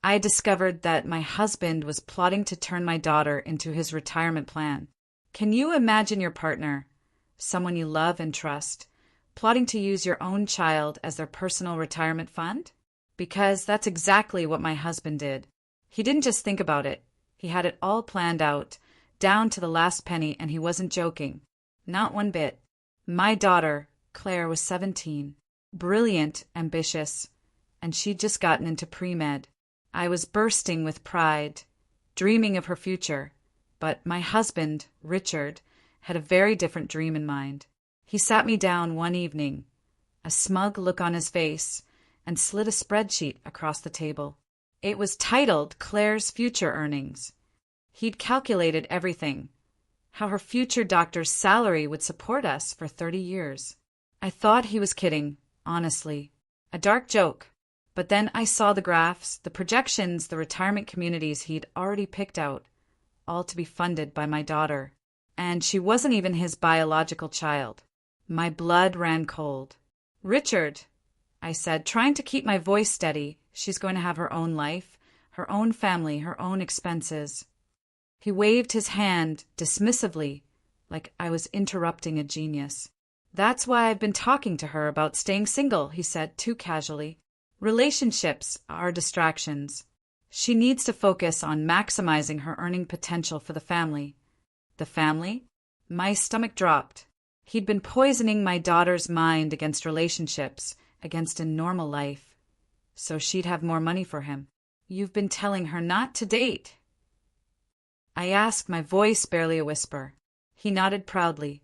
I discovered that my husband was plotting to turn my daughter into his retirement plan. Can you imagine your partner, someone you love and trust, plotting to use your own child as their personal retirement fund? Because that's exactly what my husband did. He didn't just think about it. He had it all planned out, down to the last penny, and he wasn't joking. Not one bit. My daughter, Claire, was 17, brilliant, ambitious, and she'd just gotten into pre-med. I was bursting with pride, dreaming of her future, but my husband, Richard, had a very different dream in mind. He sat me down one evening, a smug look on his face, and slid a spreadsheet across the table. It was titled Claire's Future Earnings. He'd calculated everything, how her future doctor's salary would support us for 30 years. I thought he was kidding, honestly. A dark joke. But then I saw the graphs, the projections, the retirement communities he'd already picked out, all to be funded by my daughter. And she wasn't even his biological child. My blood ran cold. "Richard," I said, trying to keep my voice steady, "she's going to have her own life, her own family, her own expenses." He waved his hand dismissively, like I was interrupting a genius. "That's why I've been talking to her about staying single," he said too casually. "Relationships are distractions. She needs to focus on maximizing her earning potential for the family." The family? My stomach dropped. He'd been poisoning my daughter's mind against relationships, against a normal life, so she'd have more money for him. "You've been telling her not to date?" I asked, my voice barely a whisper. He nodded proudly.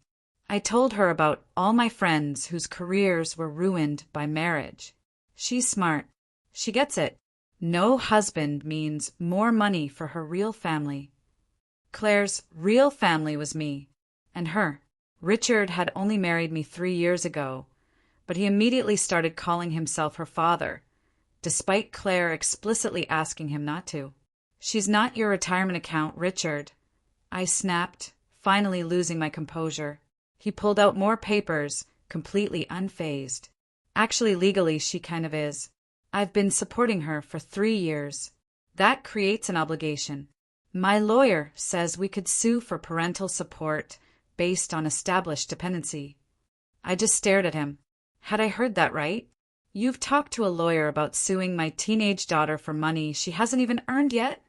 "I told her about all my friends whose careers were ruined by marriage. She's smart. She gets it. No husband means more money for her real family." Claire's real family was me, and her. Richard had only married me 3 years ago, but he immediately started calling himself her father, despite Claire explicitly asking him not to. "She's not your retirement account, Richard," I snapped, finally losing my composure. He pulled out more papers, completely unfazed. "Actually, legally, she kind of is. I've been supporting her for 3 years. That creates an obligation. My lawyer says we could sue for parental support based on established dependency." I just stared at him. Had I heard that right? "You've talked to a lawyer about suing my teenage daughter for money she hasn't even earned yet?"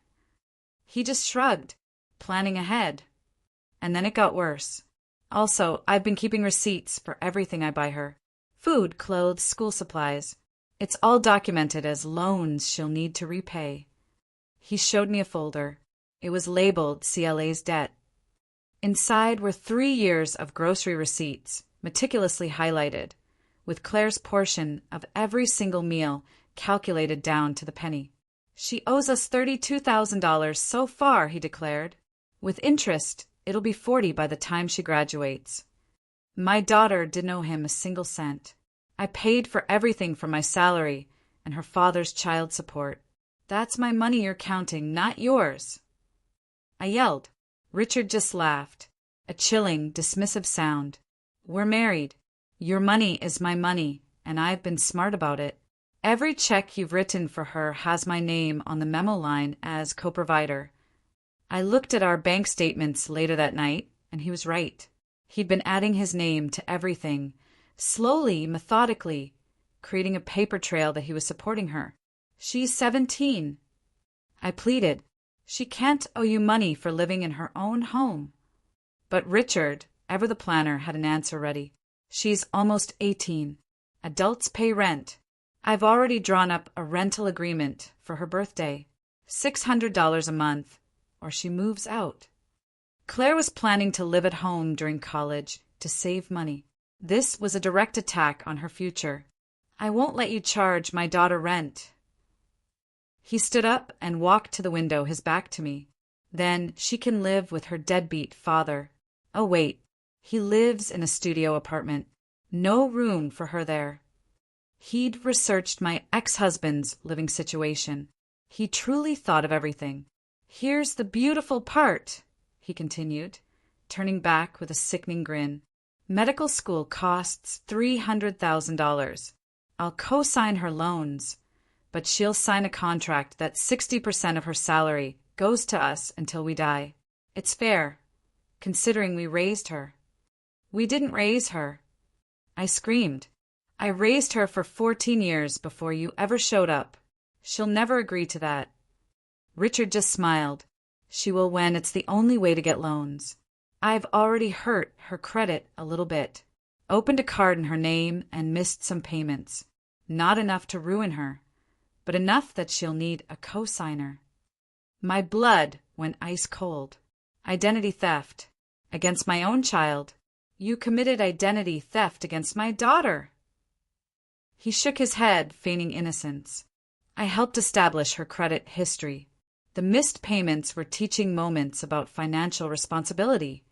He just shrugged, planning ahead. And then it got worse. "Also, I've been keeping receipts for everything I buy her. Food, clothes, school supplies. It's all documented as loans she'll need to repay." He showed me a folder. It was labeled CLA's debt. Inside were 3 years of grocery receipts, meticulously highlighted, with Claire's portion of every single meal calculated down to the penny. "She owes us $32,000 so far," he declared. "With interest, it'll be 40 by the time she graduates." My daughter didn't owe him a single cent. I paid for everything from my salary and her father's child support. "That's my money you're counting, not yours," I yelled. Richard just laughed, a chilling, dismissive sound. "We're married. Your money is my money, and I've been smart about it. Every check you've written for her has my name on the memo line as co-provider." I looked at our bank statements later that night, and he was right. He'd been adding his name to everything, slowly, methodically, creating a paper trail that he was supporting her. "She's 17. I pleaded. "She can't owe you money for living in her own home." But Richard, ever the planner, had an answer ready. "She's almost 18. Adults pay rent. I've already drawn up a rental agreement for her birthday. $600 a month, or she moves out." Claire was planning to live at home during college to save money. This was a direct attack on her future. "I won't let you charge my daughter rent." He stood up and walked to the window, his back to me. "Then she can live with her deadbeat father. Oh, wait. He lives in a studio apartment. No room for her there." He'd researched my ex-husband's living situation. He truly thought of everything. "Here's the beautiful part," he continued, turning back with a sickening grin. "Medical school costs $300,000. I'll co-sign her loans. but she'll sign a contract that 60% of her salary goes to us until we die. It's fair, considering we raised her. We didn't raise her. I screamed. I raised her for 14 years before you ever showed up. She'll never agree to that. Richard just smiled. She will when it's the only way to get loans. I've already hurt her credit a little bit. Opened a card in her name and missed some payments. Not enough to ruin her, but enough that she'll need a co-signer. My blood went ice cold. Identity theft. Against my own child. You committed identity theft against my daughter. He shook his head, feigning innocence. I helped establish her credit history. The missed payments were teaching moments about financial responsibility.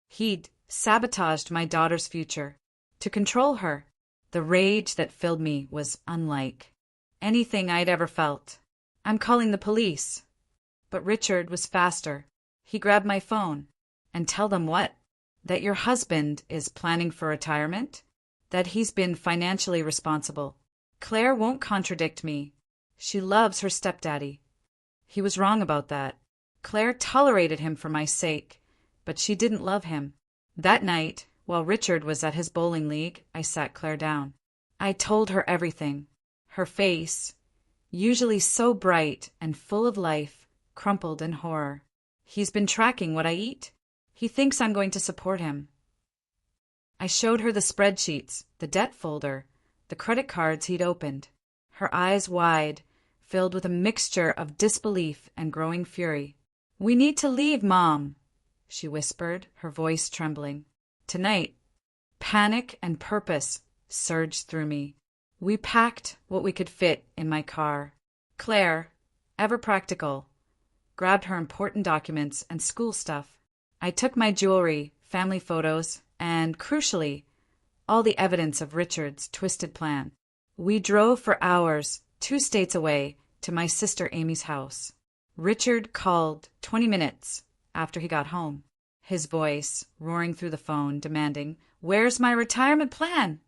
He'd sabotaged my daughter's future. To control her. The rage that filled me was unlike anything I'd ever felt. I'm calling the police. But Richard was faster. He grabbed my phone. And tell them what? That your husband is planning for retirement? That he's been financially responsible. Claire won't contradict me. She loves her stepdaddy. He was wrong about that. Claire tolerated him for my sake, but she didn't love him. That night, while Richard was at his bowling league, I sat Claire down. I told her everything. Her face, usually so bright and full of life, crumpled in horror. He's been tracking what I eat. He thinks I'm going to support him. I showed her the spreadsheets, the debt folder, the credit cards he'd opened. Her eyes wide, filled with a mixture of disbelief and growing fury. We need to leave, Mom, she whispered, her voice trembling. Tonight, panic and purpose surged through me. We packed what we could fit in my car. Claire, ever practical, grabbed her important documents and school stuff. I took my jewelry, family photos, and, crucially, all the evidence of Richard's twisted plan. We drove for hours, 2 states away, to my sister Amy's house. Richard called 20 minutes after he got home, his voice roaring through the phone, demanding, "Where's my retirement plan?"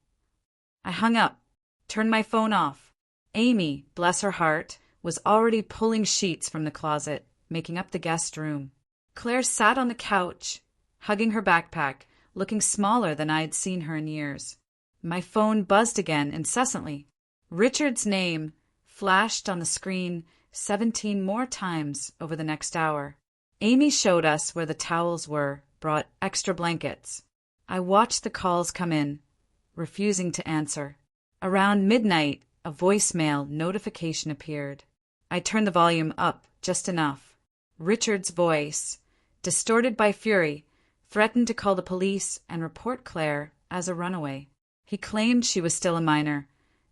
I hung up, turned my phone off. Amy, bless her heart, was already pulling sheets from the closet, making up the guest room. Claire sat on the couch, hugging her backpack, looking smaller than I'd seen her in years. My phone buzzed again incessantly. Richard's name flashed on the screen 17 more times over the next hour. Amy showed us where the towels were, brought extra blankets. I watched the calls come in, refusing to answer. Around midnight, a voicemail notification appeared. I turned the volume up just enough. Richard's voice, distorted by fury, threatened to call the police and report Claire as a runaway. He claimed she was still a minor,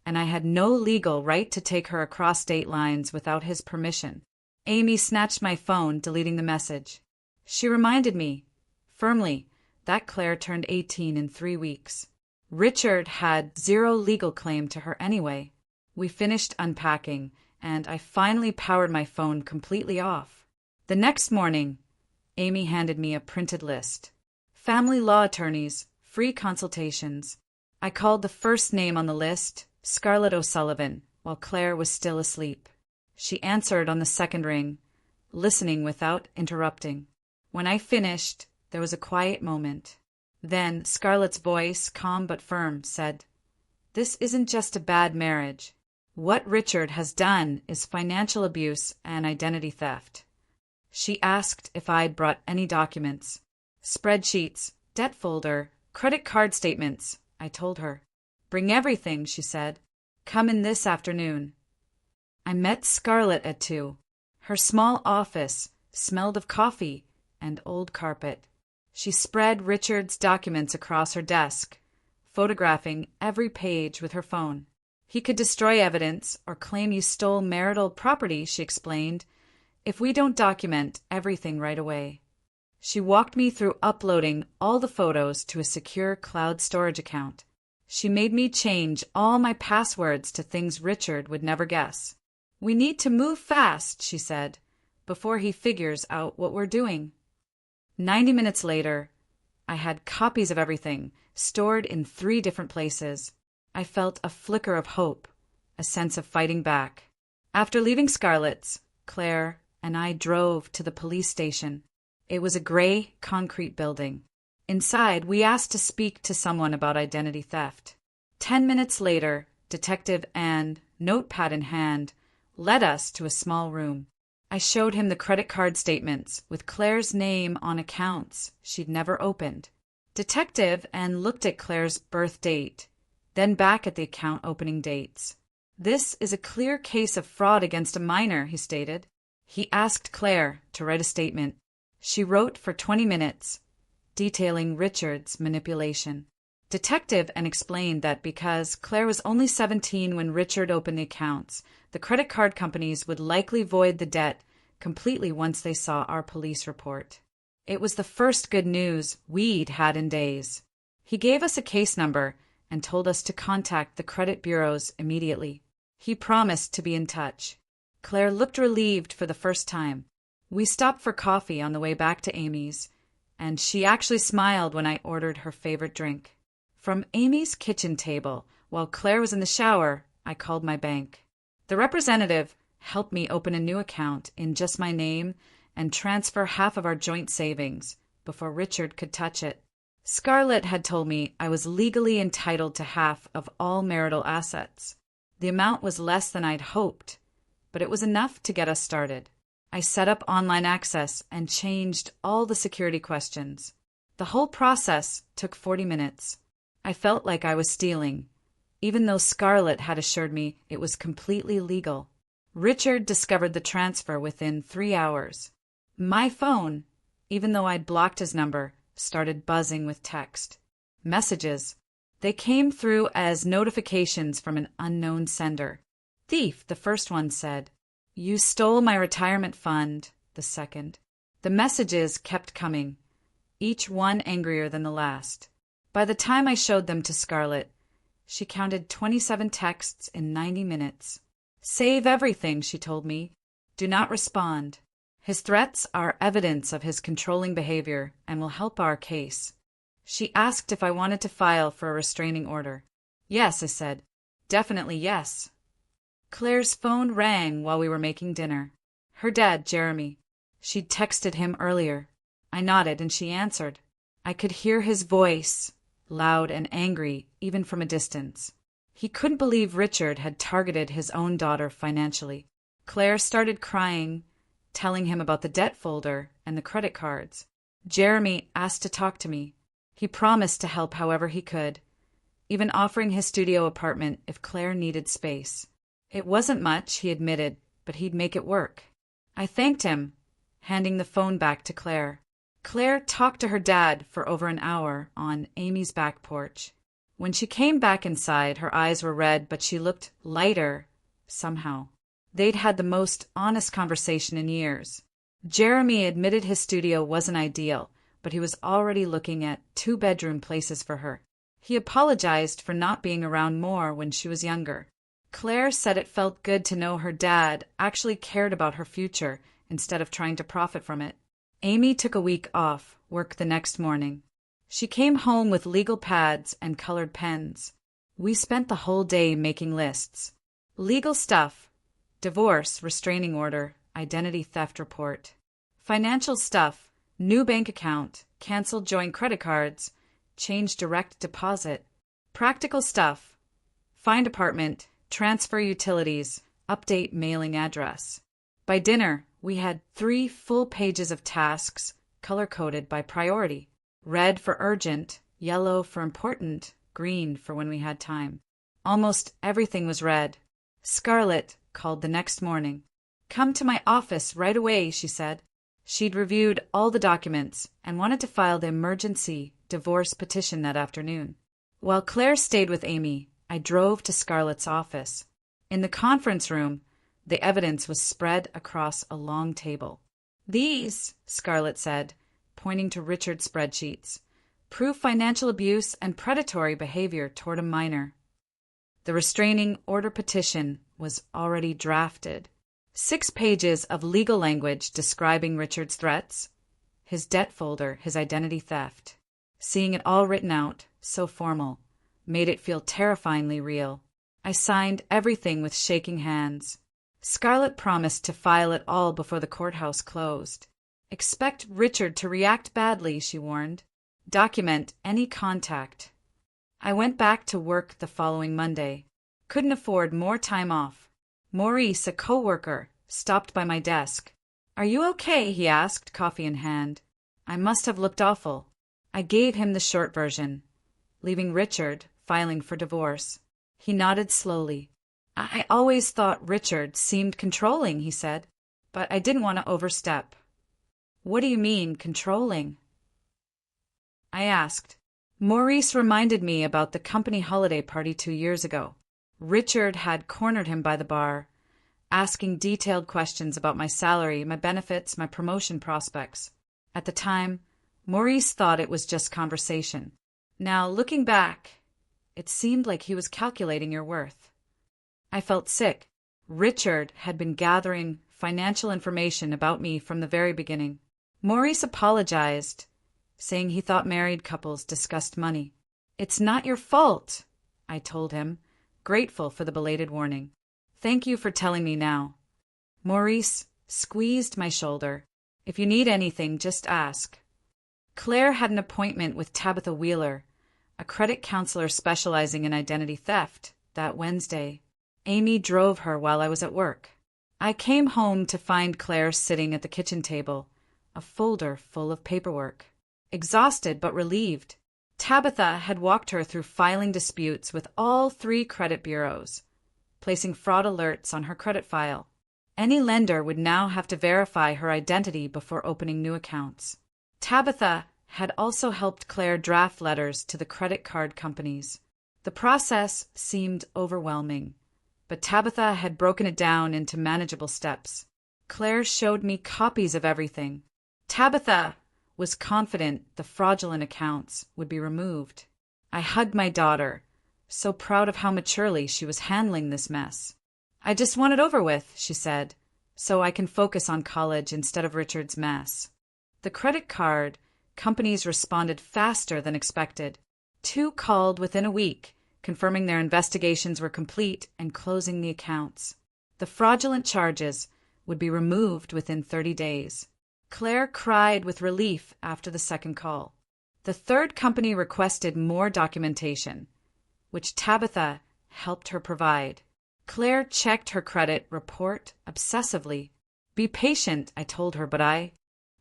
and I had no legal right to take her across state lines without his permission. Amy snatched my phone, deleting the message. She reminded me, firmly, that Claire turned 18 in 3 weeks. Richard had zero legal claim to her anyway. We finished unpacking, and I finally powered my phone completely off. The next morning, Amy handed me a printed list. Family law attorneys, free consultations. I called the first name on the list, Scarlett O'Sullivan, while Claire was still asleep. She answered on the second ring, listening without interrupting. When I finished, there was a quiet moment. Then Scarlett's voice, calm but firm, said, "This isn't just a bad marriage. What Richard has done is financial abuse and identity theft." She asked if I'd brought any documents. Spreadsheets, debt folder, credit card statements, I told her. "Bring everything," she said. "Come in this afternoon." I met Scarlett at 2. Her small office smelled of coffee and old carpet. She spread Richard's documents across her desk, photographing every page with her phone. "He could destroy evidence or claim you stole marital property," she explained, "if we don't document everything right away." She walked me through uploading all the photos to a secure cloud storage account. She made me change all my passwords to things Richard would never guess. "We need to move fast," she said, "before he figures out what we're doing." 90 minutes later, I had copies of everything, stored in 3 different places. I felt a flicker of hope, a sense of fighting back. After leaving Scarlett's, Claire and I drove to the police station. It was a gray, concrete building. Inside, we asked to speak to someone about identity theft. 10 minutes later, Detective Anne, notepad in hand, led us to a small room. I showed him the credit card statements with Claire's name on accounts she'd never opened. Detective Anne looked at Claire's birth date, then back at the account opening dates. "This is a clear case of fraud against a minor," he stated. He asked Claire to write a statement. She wrote for 20 minutes, detailing Richard's manipulation. Detective Anne explained that because Claire was only 17 when Richard opened the accounts, the credit card companies would likely void the debt completely once they saw our police report. It was the first good news we'd had in days. He gave us a case number and told us to contact the credit bureaus immediately. He promised to be in touch. Claire looked relieved for the first time. We stopped for coffee on the way back to Amy's, and she actually smiled when I ordered her favorite drink. From Amy's kitchen table, while Claire was in the shower, I called my bank. The representative helped me open a new account in just my name and transfer half of our joint savings before Richard could touch it. Scarlett had told me I was legally entitled to half of all marital assets. The amount was less than I'd hoped, but it was enough to get us started. I set up online access and changed all the security questions. The whole process took 40 minutes. I felt like I was stealing, even though Scarlett had assured me it was completely legal. Richard discovered the transfer within 3 hours. My phone, even though I'd blocked his number, started buzzing with text. Messages. They came through as notifications from an unknown sender. "Thief," the first one said. "You stole my retirement fund," the second. The messages kept coming, each one angrier than the last. By the time I showed them to Scarlett, she counted 27 texts in 90 minutes. "Save everything," she told me. "Do not respond. His threats are evidence of his controlling behavior and will help our case." She asked if I wanted to file for a restraining order. "Yes," I said. "Definitely yes." Claire's phone rang while we were making dinner. Her dad, Jeremy. She'd texted him earlier. I nodded and she answered. I could hear his voice, loud and angry, even from a distance. He couldn't believe Richard had targeted his own daughter financially. Claire started crying, telling him about the debt folder and the credit cards. Jeremy asked to talk to me. He promised to help however he could, even offering his studio apartment if Claire needed space. It wasn't much, he admitted, but he'd make it work. I thanked him, handing the phone back to Claire. Claire talked to her dad for over an hour on Amy's back porch. When she came back inside, her eyes were red, but she looked lighter, somehow. They'd had the most honest conversation in years. Jeremy admitted his studio wasn't ideal, but he was already looking at 2-bedroom places for her. He apologized for not being around more when she was younger. Claire said it felt good to know her dad actually cared about her future instead of trying to profit from it. Amy took a week off, work the next morning. She came home with legal pads and colored pens. We spent the whole day making lists. Legal stuff: divorce, restraining order, identity theft report. Financial stuff: new bank account, canceled joint credit cards, change direct deposit. Practical stuff: find apartment, transfer utilities, update mailing address. By dinner, we had 3 full pages of tasks, color-coded by priority. Red for urgent, yellow for important, green for when we had time. Almost everything was red. Scarlett called the next morning. "Come to my office right away," she said. She'd reviewed all the documents and wanted to file the emergency divorce petition that afternoon. While Claire stayed with Amy, I drove to Scarlett's office. In the conference room, the evidence was spread across a long table. "These," Scarlett said, pointing to Richard's spreadsheets, "prove financial abuse and predatory behavior toward a minor." The restraining order petition was already drafted. 6 pages of legal language describing Richard's threats, his debt folder, his identity theft. Seeing it all written out, so formal, made it feel terrifyingly real. I signed everything with shaking hands. Scarlett promised to file it all before the courthouse closed. Expect Richard to react badly, she warned. Document any contact. I went back to work the following Monday. Couldn't afford more time off. Maurice, a co-worker, stopped by my desk. "Are you okay?" he asked, coffee in hand. I must have looked awful. I gave him the short version, leaving Richard filing for divorce. He nodded slowly. "I always thought Richard seemed controlling," he said, "but I didn't want to overstep." "What do you mean, controlling?" I asked. Maurice reminded me about the company holiday party 2 years ago. Richard had cornered him by the bar, asking detailed questions about my salary, my benefits, my promotion prospects. At the time, Maurice thought it was just conversation. Now, looking back, it seemed like he was calculating your worth. I felt sick. Richard had been gathering financial information about me from the very beginning. Maurice apologized, saying he thought married couples discussed money. "It's not your fault," I told him, grateful for the belated warning. "Thank you for telling me now." Maurice squeezed my shoulder. "If you need anything, just ask." Claire had an appointment with Tabitha Wheeler, a credit counselor specializing in identity theft, that Wednesday. Amy drove her while I was at work. I came home to find Claire sitting at the kitchen table, a folder full of paperwork. Exhausted but relieved. Tabitha had walked her through filing disputes with all 3 credit bureaus, placing fraud alerts on her credit file. Any lender would now have to verify her identity before opening new accounts. Tabitha had also helped Claire draft letters to the credit card companies. The process seemed overwhelming, but Tabitha had broken it down into manageable steps. Claire showed me copies of everything. Tabitha was confident the fraudulent accounts would be removed. I hugged my daughter, so proud of how maturely she was handling this mess. "I just want it over with," she said, "so I can focus on college instead of Richard's mess." The credit card companies responded faster than expected. 2 called within a week, confirming their investigations were complete and closing the accounts. The fraudulent charges would be removed within 30 days. Claire cried with relief after the second call. The 3rd company requested more documentation, which Tabitha helped her provide. Claire checked her credit report obsessively. "Be patient," I told her, but I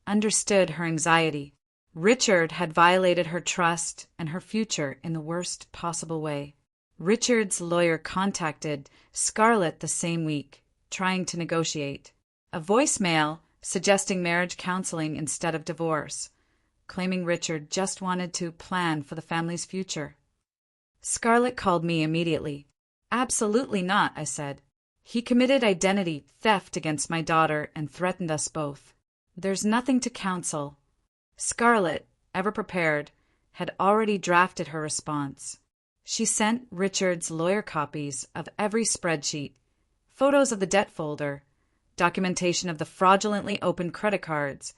understood her anxiety. Richard had violated her trust and her future in the worst possible way. Richard's lawyer contacted Scarlett the same week, trying to negotiate. A voicemail suggesting marriage counseling instead of divorce, claiming Richard just wanted to plan for the family's future. Scarlett called me immediately. "Absolutely not," I said. "He committed identity theft against my daughter and threatened us both. There's nothing to counsel." Scarlett, ever prepared, had already drafted her response. She sent Richard's lawyer copies of every spreadsheet, photos of the debt folder, documentation of the fraudulently opened credit cards,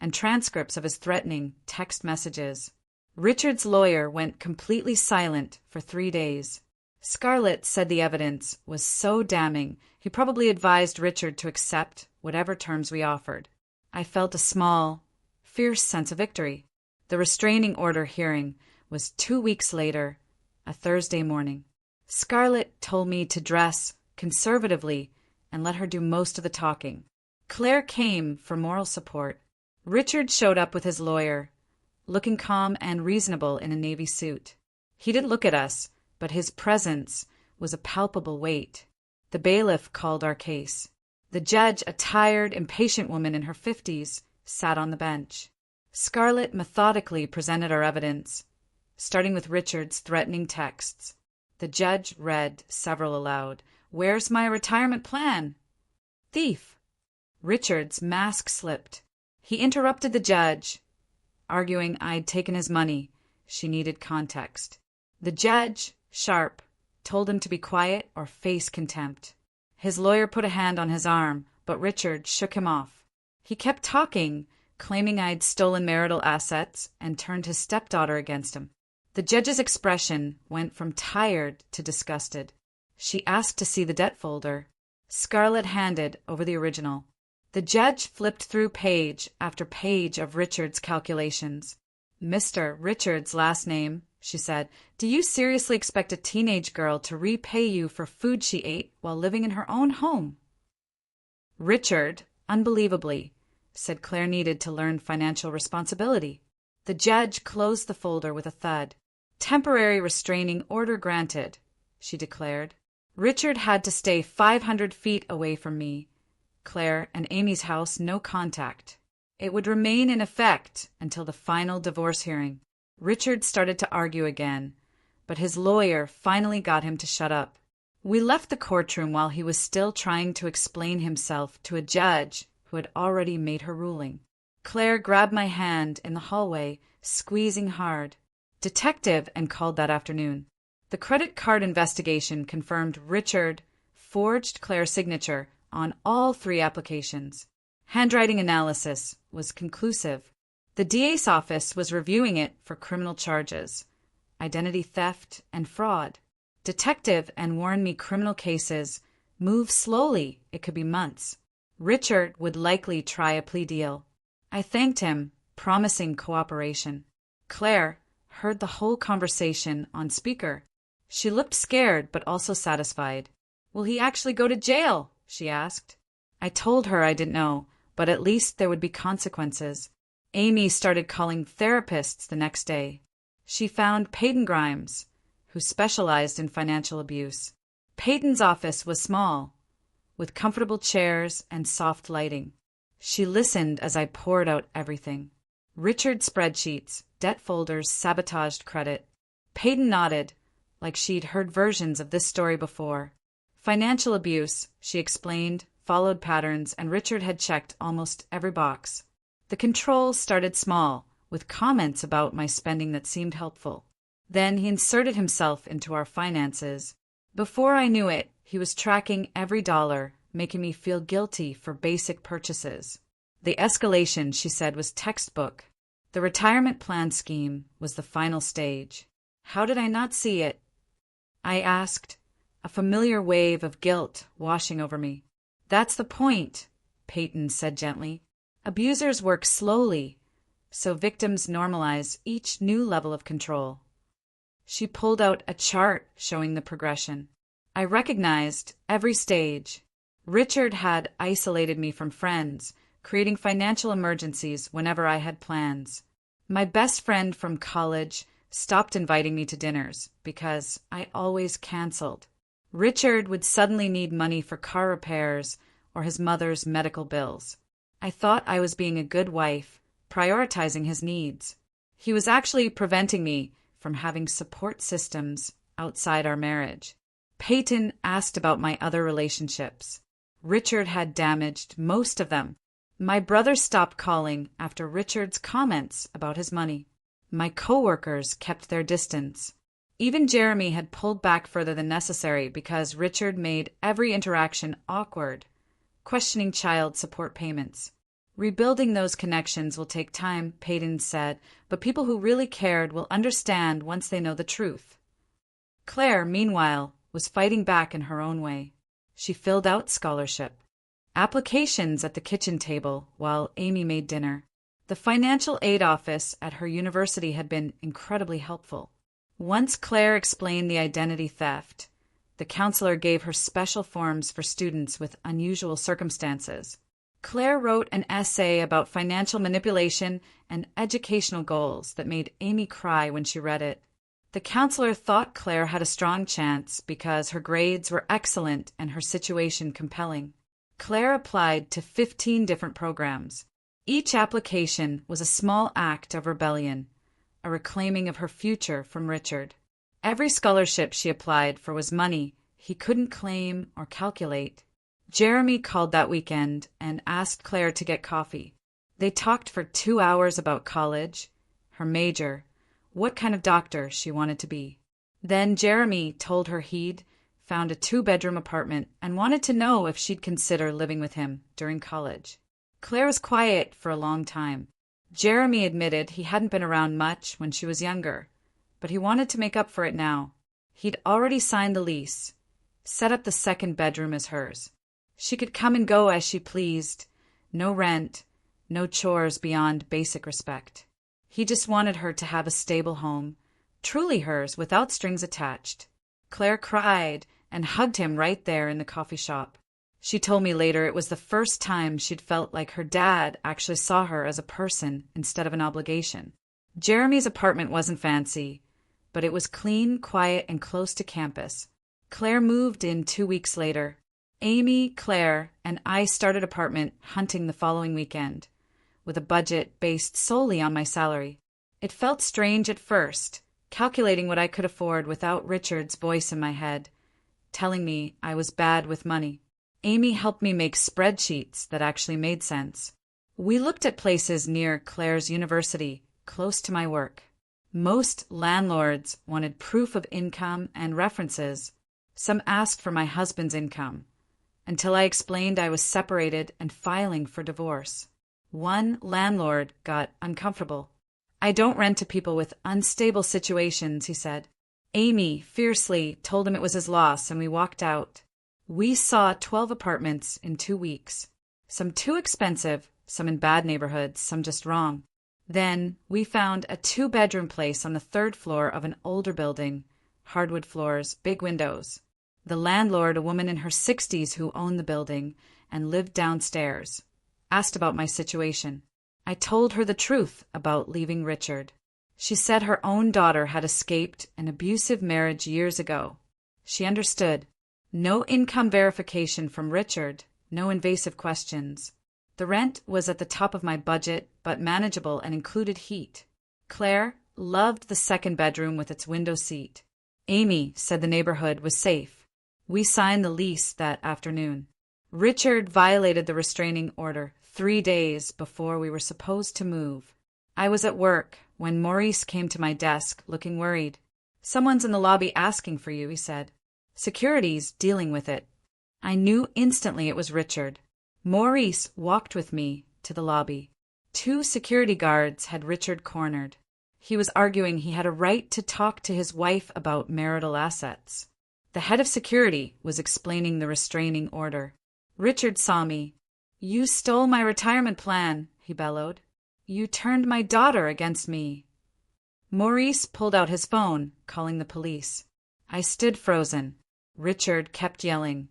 and transcripts of his threatening text messages. Richard's lawyer went completely silent for 3 days. Scarlett said the evidence was so damning he probably advised Richard to accept whatever terms we offered. I felt a small, fierce sense of victory. The restraining order hearing was 2 weeks later, a Thursday morning. Scarlett told me to dress conservatively and let her do most of the talking. Claire came for moral support. Richard showed up with his lawyer, looking calm and reasonable in a navy suit. He didn't look at us, but his presence was a palpable weight. The bailiff called our case. The judge, a tired, impatient woman in her 50s, sat on the bench. Scarlett methodically presented our evidence, starting with Richard's threatening texts. The judge read several aloud. "Where's my retirement plan?" "Thief." Richard's mask slipped. He interrupted the judge, arguing I'd taken his money. She needed context. The judge, sharp, told him to be quiet or face contempt. His lawyer put a hand on his arm, but Richard shook him off. He kept talking, claiming I'd stolen marital assets and turned his stepdaughter against him. The judge's expression went from tired to disgusted. She asked to see the debt folder. Scarlett handed over the original. The judge flipped through page after page of Richard's calculations. "Mr. Richard's last name," she said. "Do you seriously expect a teenage girl to repay you for food she ate while living in her own home?" "Richard, unbelievably," said Claire, needed to learn financial responsibility. The judge closed the folder with a thud. "Temporary restraining order granted," she declared. "Richard had to stay 500 feet away from me. Claire and Amy's house, no contact. It would remain in effect until the final divorce hearing." Richard started to argue again, but his lawyer finally got him to shut up. We left the courtroom while he was still trying to explain himself to a judge who had already made her ruling. Claire grabbed my hand in the hallway, squeezing hard. "Detective," and called that afternoon. The credit card investigation confirmed Richard forged Claire's signature on all 3 applications. Handwriting analysis was conclusive. The DA's office was reviewing it for criminal charges, identity theft, and fraud. Detective and warned me criminal cases move slowly. It could be months. Richard would likely try a plea deal. I thanked him, promising cooperation. Claire heard the whole conversation on speaker. She looked scared but also satisfied. "Will he actually go to jail?" she asked. I told her I didn't know, but at least there would be consequences. Amy started calling therapists the next day. She found Peyton Grimes, who specialized in financial abuse. Peyton's office was small, with comfortable chairs and soft lighting. She listened as I poured out everything. Richard's spreadsheets, debt folders, sabotaged credit. Peyton nodded, like she'd heard versions of this story before. Financial abuse, she explained, followed patterns, and Richard had checked almost every box. The controls started small, with comments about my spending that seemed helpful. Then he inserted himself into our finances. Before I knew it, he was tracking every dollar, making me feel guilty for basic purchases. The escalation, she said, was textbook. The retirement plan scheme was the final stage. How did I not see it? I asked, a familiar wave of guilt washing over me. "That's the point," Peyton said gently. "Abusers work slowly, so victims normalize each new level of control." She pulled out a chart showing the progression. I recognized every stage. Richard had isolated me from friends, creating financial emergencies whenever I had plans. My best friend from college stopped inviting me to dinners because I always canceled. Richard would suddenly need money for car repairs or his mother's medical bills. I thought I was being a good wife, prioritizing his needs. He was actually preventing me from having support systems outside our marriage. Peyton asked about my other relationships. Richard had damaged most of them. My brother stopped calling after Richard's comments about his money. My coworkers kept their distance. Even Jeremy had pulled back further than necessary because Richard made every interaction awkward, questioning child support payments. "Rebuilding those connections will take time," Peyton said, "but people who really cared will understand once they know the truth." Claire, meanwhile, was fighting back in her own way. She filled out scholarship applications at the kitchen table while Amy made dinner. The financial aid office at her university had been incredibly helpful. Once Claire explained the identity theft, the counselor gave her special forms for students with unusual circumstances. Claire wrote an essay about financial manipulation and educational goals that made Amy cry when she read it. The counselor thought Claire had a strong chance because her grades were excellent and her situation compelling. Claire applied to 15 different programs. Each application was a small act of rebellion, a reclaiming of her future from Richard. Every scholarship she applied for was money he couldn't claim or calculate. Jeremy called that weekend and asked Claire to get coffee. They talked for 2 hours about college, her major, what kind of doctor she wanted to be. Then Jeremy told her he'd found a 2-bedroom apartment and wanted to know if she'd consider living with him during college. Claire was quiet for a long time. Jeremy admitted he hadn't been around much when she was younger, but he wanted to make up for it now. He'd already signed the lease, set up the 2nd bedroom as hers. She could come and go as she pleased. No rent, no chores beyond basic respect. He just wanted her to have a stable home, truly hers, without strings attached. Claire cried and hugged him right there in the coffee shop. She told me later it was the first time she'd felt like her dad actually saw her as a person instead of an obligation. Jeremy's apartment wasn't fancy, but it was clean, quiet, and close to campus. Claire moved in 2 weeks later. Amy, Claire, and I started apartment hunting the following weekend, with a budget based solely on my salary. It felt strange at first, calculating what I could afford without Richard's voice in my head, telling me I was bad with money. Amy helped me make spreadsheets that actually made sense. We looked at places near Claire's university, close to my work. Most landlords wanted proof of income and references. Some asked for my husband's income, until I explained I was separated and filing for divorce. One landlord got uncomfortable. "I don't rent to people with unstable situations," he said. Amy fiercely told him it was his loss, and we walked out. We saw 12 apartments in 2 weeks. Some too expensive, some in bad neighborhoods, some just wrong. Then we found a 2-bedroom place on the 3rd floor of an older building, hardwood floors, big windows. The landlord, a woman in her 60s who owned the building and lived downstairs, asked about my situation. I told her the truth about leaving Richard. She said her own daughter had escaped an abusive marriage years ago. She understood. No income verification from Richard, no invasive questions. The rent was at the top of my budget, but manageable and included heat. Claire loved the 2nd bedroom with its window seat. Amy said the neighborhood was safe. We signed the lease that afternoon. Richard violated the restraining order 3 days before we were supposed to move. I was at work when Maurice came to my desk, looking worried. "Someone's in the lobby asking for you," he said. "Security's dealing with it." I knew instantly it was Richard. Maurice walked with me to the lobby. 2 security guards had Richard cornered. He was arguing he had a right to talk to his wife about marital assets. The head of security was explaining the restraining order. Richard saw me. "You stole my retirement plan," he bellowed. "You turned my daughter against me." Maurice pulled out his phone, calling the police. I stood frozen. Richard kept yelling,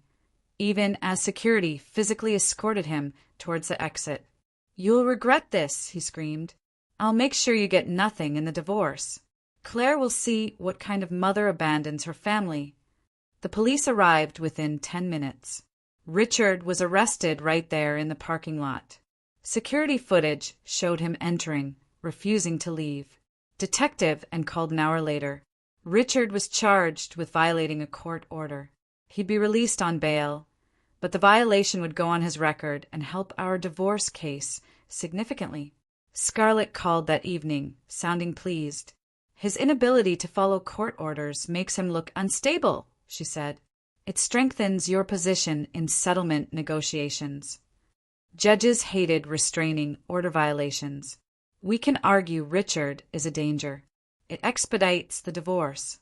even as security physically escorted him towards the exit. "You'll regret this," he screamed. "I'll make sure you get nothing in the divorce. Claire will see what kind of mother abandons her family." The police arrived within 10 minutes. Richard was arrested right there in the parking lot. Security footage showed him entering, refusing to leave. Detective and called an hour later. Richard was charged with violating a court order. He'd be released on bail, but the violation would go on his record and help our divorce case significantly. Scarlett called that evening, sounding pleased. "His inability to follow court orders makes him look unstable," she said. "It strengthens your position in settlement negotiations." Judges hated restraining order violations. We can argue Richard is a danger. It expedites the divorce.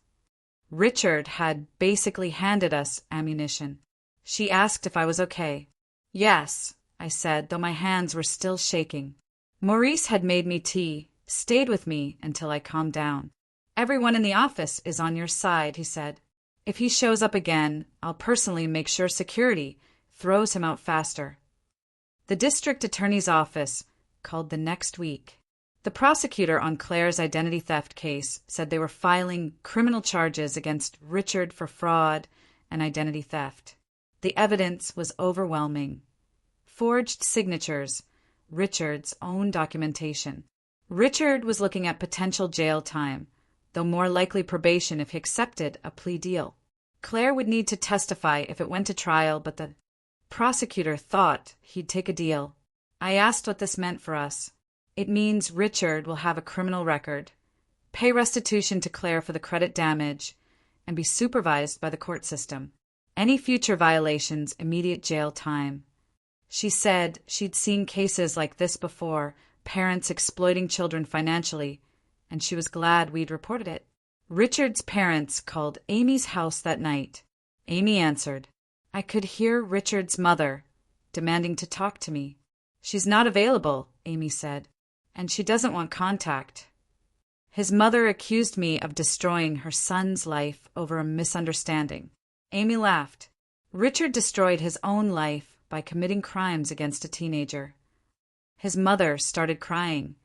Richard had basically handed us ammunition. She asked if I was okay. "Yes," I said, though my hands were still shaking. Maurice had made me tea, stayed with me until I calmed down. "Everyone in the office is on your side," he said. "If he shows up again, I'll personally make sure security throws him out faster." The district attorney's office called the next week. The prosecutor on Claire's identity theft case said they were filing criminal charges against Richard for fraud and identity theft. The evidence was overwhelming. Forged signatures, Richard's own documentation. Richard was looking at potential jail time, though more likely probation if he accepted a plea deal. Claire would need to testify if it went to trial, but the prosecutor thought he'd take a deal. I asked what this meant for us. "It means Richard will have a criminal record, pay restitution to Claire for the credit damage, and be supervised by the court system. Any future violations, immediate jail time." She said she'd seen cases like this before, parents exploiting children financially, and she was glad we'd reported it. Richard's parents called Amy's house that night. Amy answered. I could hear Richard's mother demanding to talk to me. She's not available, Amy said, and she doesn't want contact. His mother accused me of destroying her son's life over a misunderstanding. Amy laughed. Richard destroyed his own life by committing crimes against a teenager. His mother started crying,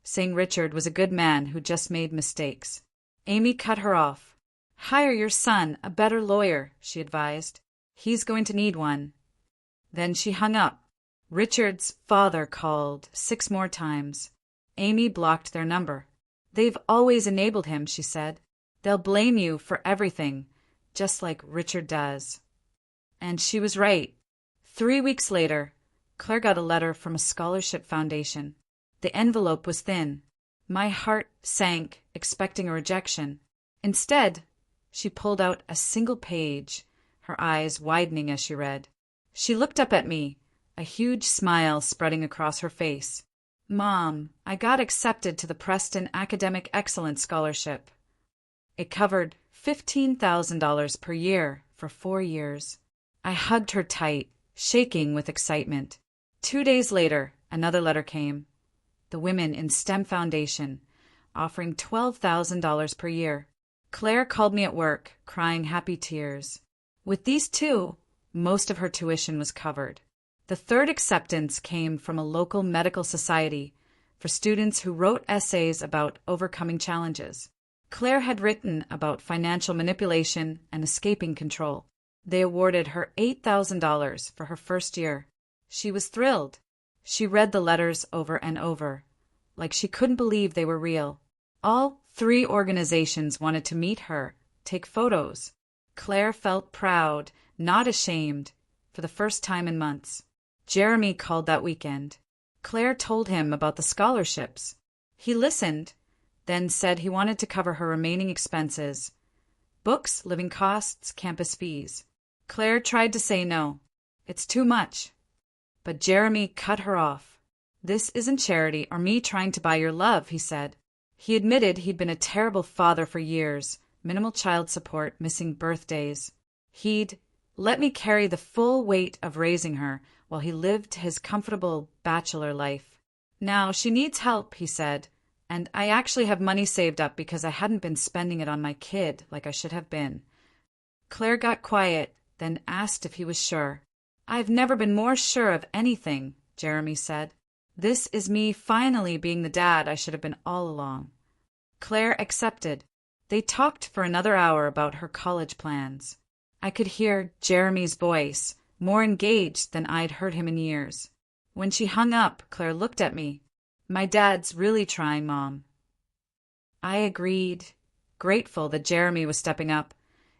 saying Richard was a good man who just made mistakes. Amy cut her off. Hire your son, a better lawyer, she advised. He's going to need one. Then she hung up. Richard's father called 6 more times. Amy blocked their number. They've always enabled him, she said. They'll blame you for everything, just like Richard does. And she was right. 3 weeks later, Claire got a letter from a scholarship foundation. The envelope was thin. My heart sank, expecting a rejection. Instead, she pulled out a single page, her eyes widening as she read. She looked up at me, a huge smile spreading across her face. Mom, I got accepted to the Preston Academic Excellence Scholarship. It covered $15,000 per year for 4 years. I hugged her tight, shaking with excitement. 2 days later, another letter came. The Women in STEM Foundation, offering $12,000 per year. Claire called me at work, crying happy tears. With these two, most of her tuition was covered. The third acceptance came from a local medical society for students who wrote essays about overcoming challenges. Claire had written about financial manipulation and escaping control. They awarded her $8,000 for her first year. She was thrilled. She read the letters over and over, like she couldn't believe they were real. All 3 organizations wanted to meet her, take photos. Claire felt proud, not ashamed, for the first time in months. Jeremy called that weekend. Claire told him about the scholarships. He listened, then said he wanted to cover her remaining expenses: books, living costs, campus fees. Claire tried to say no. It's too much. But Jeremy cut her off. This isn't charity or me trying to buy your love, he said. He admitted he'd been a terrible father for years, minimal child support, missing birthdays. He'd let me carry the full weight of raising her while he lived his comfortable bachelor life. Now she needs help, he said, and I actually have money saved up because I hadn't been spending it on my kid like I should have been. Claire got quiet, then asked if he was sure. I've never been more sure of anything, Jeremy said. This is me finally being the dad I should have been all along. Claire accepted. They talked for another hour about her college plans. I could hear Jeremy's voice, more engaged than I'd heard him in years. When she hung up, Claire looked at me. My dad's really trying, Mom. I agreed, grateful that Jeremy was stepping up,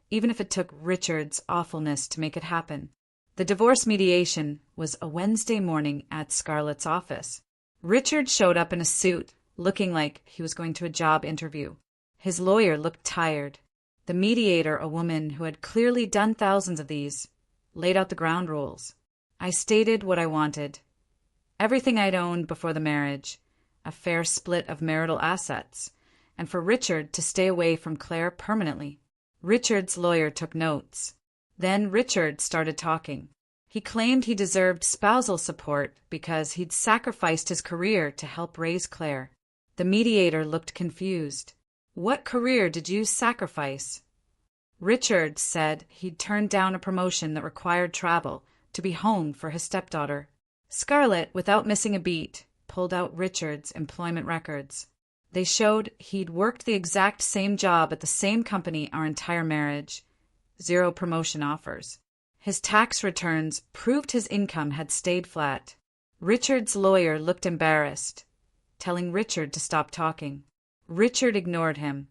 even if it took Richard's awfulness to make it happen. The divorce mediation was a Wednesday morning at Scarlett's office. Richard showed up in a suit, looking like he was going to a job interview. His lawyer looked tired. The mediator, a woman who had clearly done thousands of these, laid out the ground rules. I stated what I wanted. Everything I'd owned before the marriage, a fair split of marital assets, and for Richard to stay away from Claire permanently. Richard's lawyer took notes. Then Richard started talking. He claimed he deserved spousal support because he'd sacrificed his career to help raise Claire. The mediator looked confused. What career did you sacrifice? Richard said he'd turned down a promotion that required travel to be home for his stepdaughter. Scarlett, without missing a beat, pulled out Richard's employment records. They showed he'd worked the exact same job at the same company our entire marriage. 0 promotion offers. His tax returns proved his income had stayed flat. Richard's lawyer looked embarrassed, telling Richard to stop talking. Richard ignored him,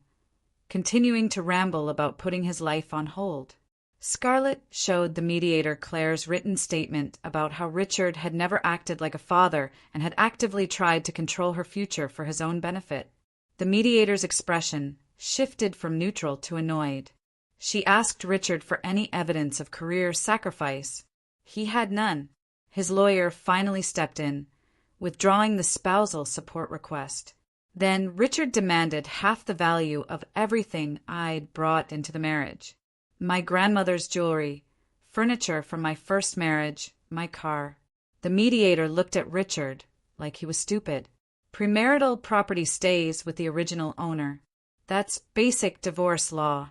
continuing to ramble about putting his life on hold. Scarlett showed the mediator Claire's written statement about how Richard had never acted like a father and had actively tried to control her future for his own benefit. The mediator's expression shifted from neutral to annoyed. She asked Richard for any evidence of career sacrifice. He had none. His lawyer finally stepped in, withdrawing the spousal support request. Then Richard demanded half the value of everything I'd brought into the marriage. My grandmother's jewelry, furniture from my first marriage, my car. The mediator looked at Richard like he was stupid. Premarital property stays with the original owner. That's basic divorce law.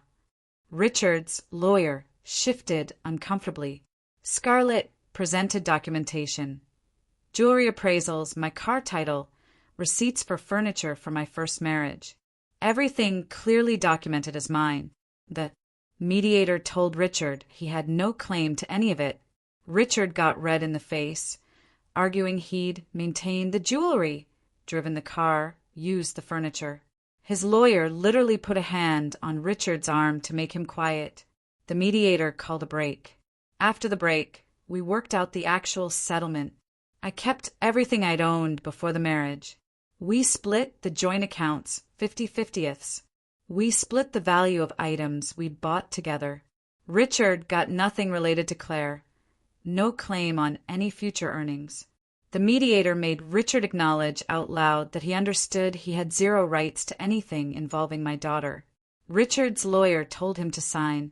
Richard's lawyer shifted uncomfortably. Scarlett presented documentation. Jewelry appraisals, my car title, receipts for furniture from my first marriage. Everything clearly documented as mine. The mediator told Richard he had no claim to any of it. Richard got red in the face, arguing he'd maintained the jewelry, driven the car, used the furniture. His lawyer literally put a hand on Richard's arm to make him quiet. The mediator called a break. After the break, we worked out the actual settlement. I kept everything I'd owned before the marriage. We split the joint accounts 50/50ths. We split the value of items we'd bought together. Richard got nothing related to Claire. No claim on any future earnings. The mediator made Richard acknowledge out loud that he understood he had zero rights to anything involving my daughter. Richard's lawyer told him to sign,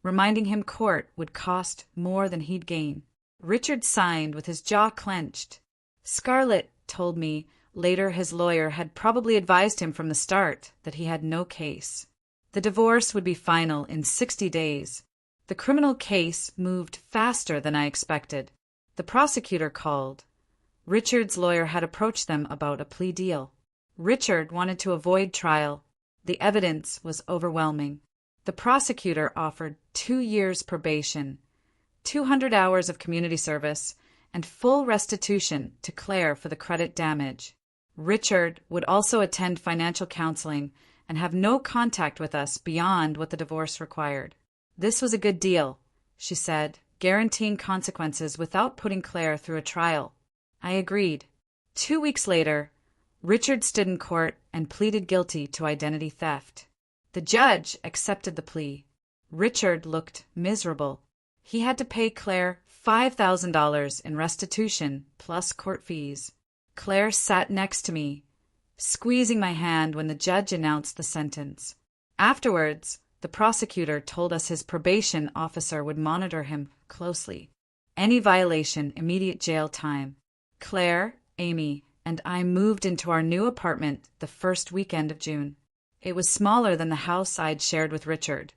reminding him court would cost more than he'd gain. Richard signed with his jaw clenched. Scarlett told me later his lawyer had probably advised him from the start that he had no case. The divorce would be final in 60 days. The criminal case moved faster than I expected. The prosecutor called. Richard's lawyer had approached them about a plea deal. Richard wanted to avoid trial. The evidence was overwhelming. The prosecutor offered 2 years probation, 200 hours of community service, and full restitution to Claire for the credit damage. Richard would also attend financial counseling and have no contact with us beyond what the divorce required. This was a good deal, she said, guaranteeing consequences without putting Claire through a trial. I agreed. 2 weeks later, Richard stood in court and pleaded guilty to identity theft. The judge accepted the plea. Richard looked miserable. He had to pay Claire $5,000 in restitution plus court fees. Claire sat next to me, squeezing my hand when the judge announced the sentence. Afterwards, the prosecutor told us his probation officer would monitor him closely. Any violation, immediate jail time. Claire, Amy, and I moved into our new apartment the first weekend of June. It was smaller than the house I'd shared with Richard,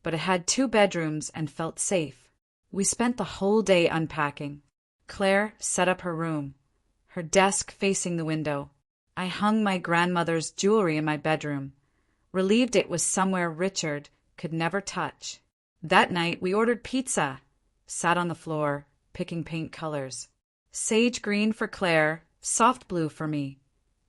but it had 2 bedrooms and felt safe. We spent the whole day unpacking. Claire set up her room, her desk facing the window. I hung my grandmother's jewelry in my bedroom, relieved it was somewhere Richard could never touch. That night we ordered pizza, sat on the floor, picking paint colors. Sage green for Claire, soft blue for me,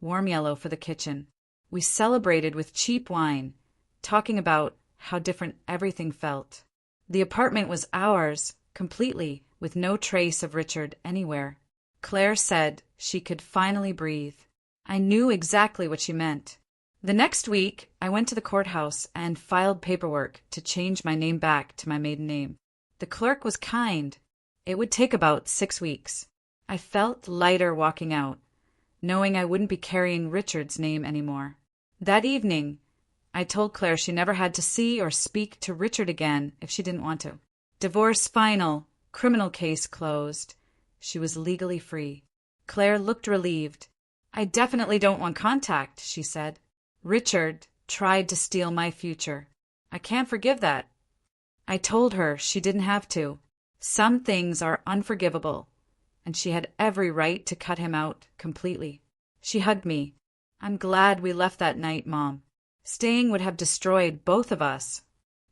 warm yellow for the kitchen. We celebrated with cheap wine, talking about how different everything felt. The apartment was ours, completely, with no trace of Richard anywhere. Claire said she could finally breathe. I knew exactly what she meant. The next week, I went to the courthouse and filed paperwork to change my name back to my maiden name. The clerk was kind. It would take about 6 weeks. I felt lighter walking out, knowing I wouldn't be carrying Richard's name anymore. That evening, I told Claire she never had to see or speak to Richard again if she didn't want to. Divorce final, criminal case closed. She was legally free. Claire looked relieved. I definitely don't want contact, she said. Richard tried to steal my future. I can't forgive that. I told her she didn't have to. Some things are unforgivable, and she had every right to cut him out completely. She hugged me. I'm glad we left that night, Mom. Staying would have destroyed both of us.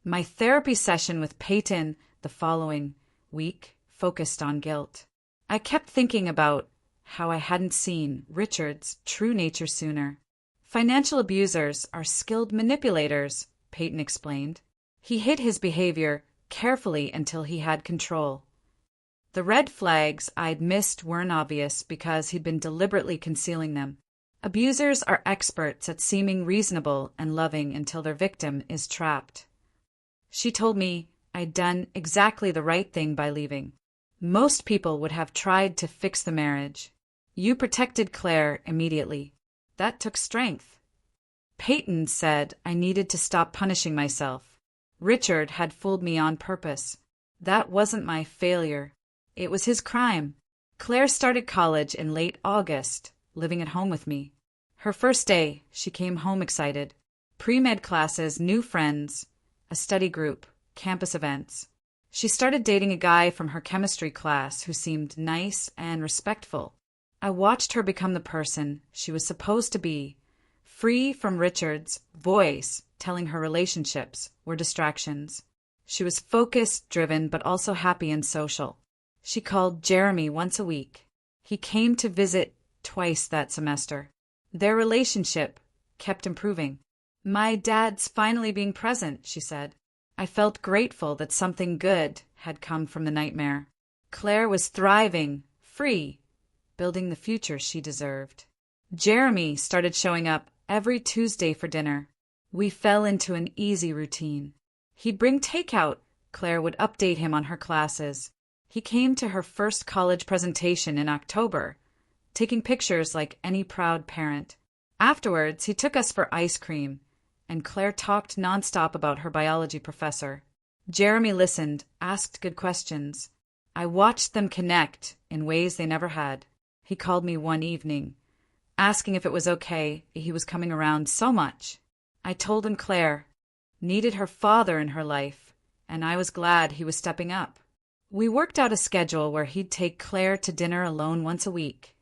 My therapy session with Peyton the following week focused on guilt. I kept thinking about how I hadn't seen Richard's true nature sooner. Financial abusers are skilled manipulators, Peyton explained. He hid his behavior carefully until he had control. The red flags I'd missed weren't obvious because he'd been deliberately concealing them. Abusers are experts at seeming reasonable and loving until their victim is trapped. She told me I'd done exactly the right thing by leaving. Most people would have tried to fix the marriage. You protected Claire immediately. That took strength. Peyton said I needed to stop punishing myself. Richard had fooled me on purpose. That wasn't my failure. It was his crime. Claire started college in late August, living at home with me. Her first day, she came home excited. Pre-med classes, new friends, a study group, campus events. She started dating a guy from her chemistry class who seemed nice and respectful. I watched her become the person she was supposed to be, free from Richard's voice telling her relationships were distractions. She was focused, driven, but also happy and social. She called Jeremy once a week. He came to visit twice that semester. Their relationship kept improving. My dad's finally being present, she said. I felt grateful that something good had come from the nightmare. Claire was thriving, free, building the future she deserved. Jeremy started showing up every Tuesday for dinner. We fell into an easy routine. He'd bring takeout. Claire would update him on her classes. He came to her first college presentation in October, taking pictures like any proud parent. Afterwards, he took us for ice cream, and Claire talked nonstop about her biology professor. Jeremy listened, asked good questions. I watched them connect in ways they never had. He called me one evening, asking if it was okay he was coming around so much. I told him Claire needed her father in her life, and I was glad he was stepping up. We worked out a schedule where he'd take Claire to dinner alone once a week,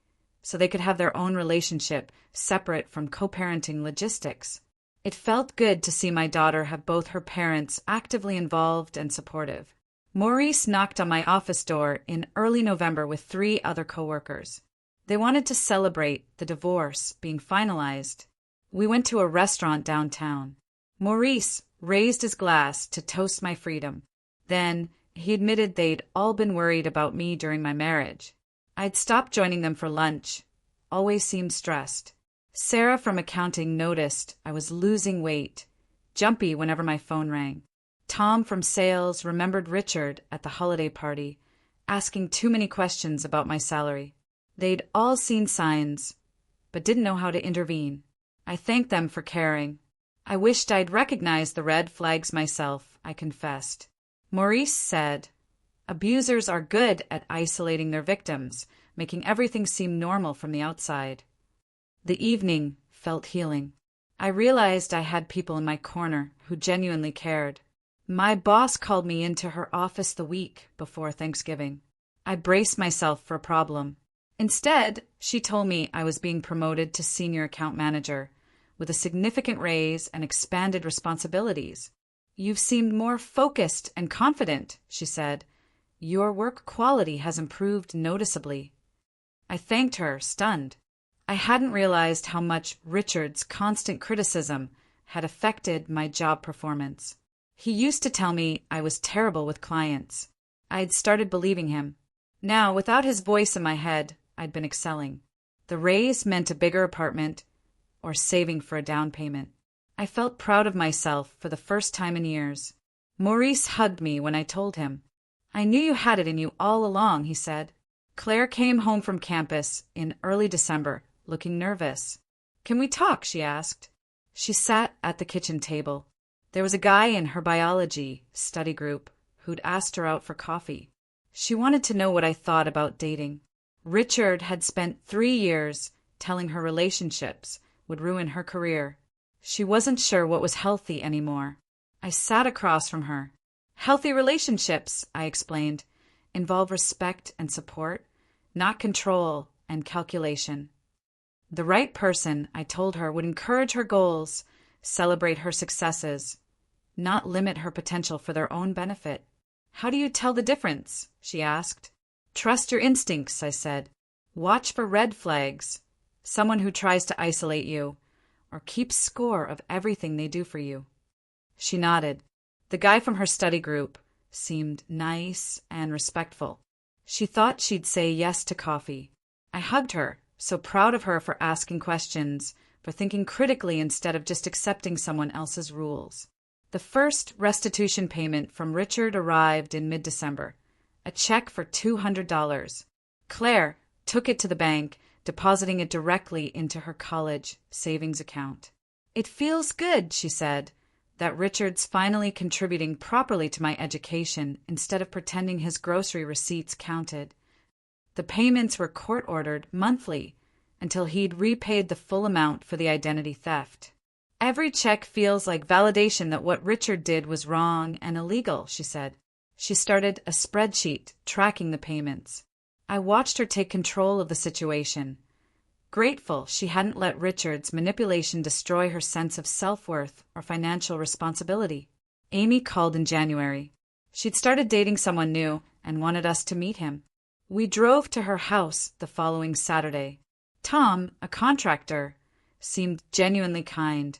so they could have their own relationship separate from co-parenting logistics. It felt good to see my daughter have both her parents actively involved and supportive. Maurice knocked on my office door in early November with 3 other coworkers. They wanted to celebrate the divorce being finalized. We went to a restaurant downtown. Maurice raised his glass to toast my freedom. Then he admitted they'd all been worried about me during my marriage. I'd stopped joining them for lunch, always seemed stressed. Sarah from accounting noticed I was losing weight, jumpy whenever my phone rang. Tom from sales remembered Richard at the holiday party, asking too many questions about my salary. They'd all seen signs, but didn't know how to intervene. I thanked them for caring. I wished I'd recognized the red flags myself, I confessed. Maurice said, abusers are good at isolating their victims, making everything seem normal from the outside. The evening felt healing. I realized I had people in my corner who genuinely cared. My boss called me into her office the week before Thanksgiving. I braced myself for a problem. Instead, she told me I was being promoted to senior account manager, with a significant raise and expanded responsibilities. You've seemed more focused and confident, she said. Your work quality has improved noticeably. I thanked her, stunned. I hadn't realized how much Richard's constant criticism had affected my job performance. He used to tell me I was terrible with clients. I'd started believing him. Now, without his voice in my head, I'd been excelling. The raise meant a bigger apartment or saving for a down payment. I felt proud of myself for the first time in years. Maurice hugged me when I told him. I knew you had it in you all along, he said. Claire came home from campus in early December, looking nervous. Can we talk? She asked. She sat at the kitchen table. There was a guy in her biology study group who'd asked her out for coffee. She wanted to know what I thought about dating. Richard had spent 3 years telling her relationships would ruin her career. She wasn't sure what was healthy anymore. I sat across from her. Healthy relationships, I explained, involve respect and support, not control and calculation. The right person, I told her, would encourage her goals, celebrate her successes, not limit her potential for their own benefit. How do you tell the difference? She asked. Trust your instincts, I said. Watch for red flags, someone who tries to isolate you, or keeps score of everything they do for you. She nodded. The guy from her study group seemed nice and respectful. She thought she'd say yes to coffee. I hugged her, so proud of her for asking questions, for thinking critically instead of just accepting someone else's rules. The first restitution payment from Richard arrived in mid-December, a check for $200. Claire took it to the bank, depositing it directly into her college savings account. It feels good, she said, that Richard's finally contributing properly to my education instead of pretending his grocery receipts counted. The payments were court-ordered monthly until he'd repaid the full amount for the identity theft. Every check feels like validation that what Richard did was wrong and illegal, she said. She started a spreadsheet tracking the payments. I watched her take control of the situation, grateful she hadn't let Richard's manipulation destroy her sense of self-worth or financial responsibility. Amy called in January. She'd started dating someone new and wanted us to meet him. We drove to her house the following Saturday. Tom, a contractor, seemed genuinely kind,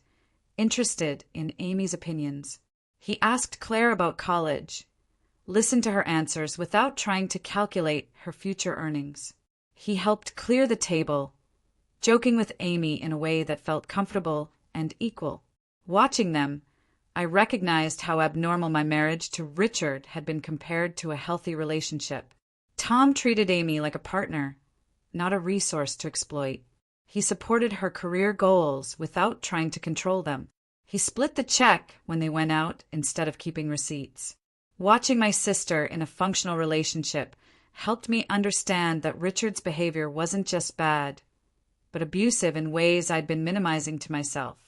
interested in Amy's opinions. He asked Claire about college, listened to her answers without trying to calculate her future earnings. He helped clear the table, joking with Amy in a way that felt comfortable and equal. Watching them, I recognized how abnormal my marriage to Richard had been compared to a healthy relationship. Tom treated Amy like a partner, not a resource to exploit. He supported her career goals without trying to control them. He split the check when they went out instead of keeping receipts. Watching my sister in a functional relationship helped me understand that Richard's behavior wasn't just bad, but abusive in ways I'd been minimizing to myself.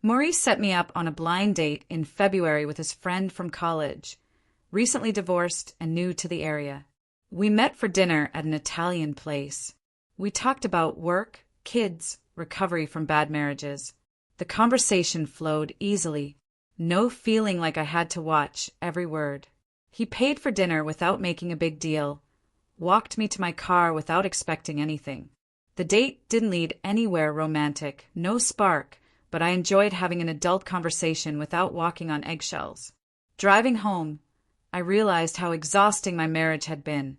Maurice set me up on a blind date in February with his friend from college, recently divorced and new to the area. We met for dinner at an Italian place. We talked about work, kids, recovery from bad marriages. The conversation flowed easily, no feeling like I had to watch every word. He paid for dinner without making a big deal, walked me to my car without expecting anything. The date didn't lead anywhere romantic, no spark, but I enjoyed having an adult conversation without walking on eggshells. Driving home, I realized how exhausting my marriage had been,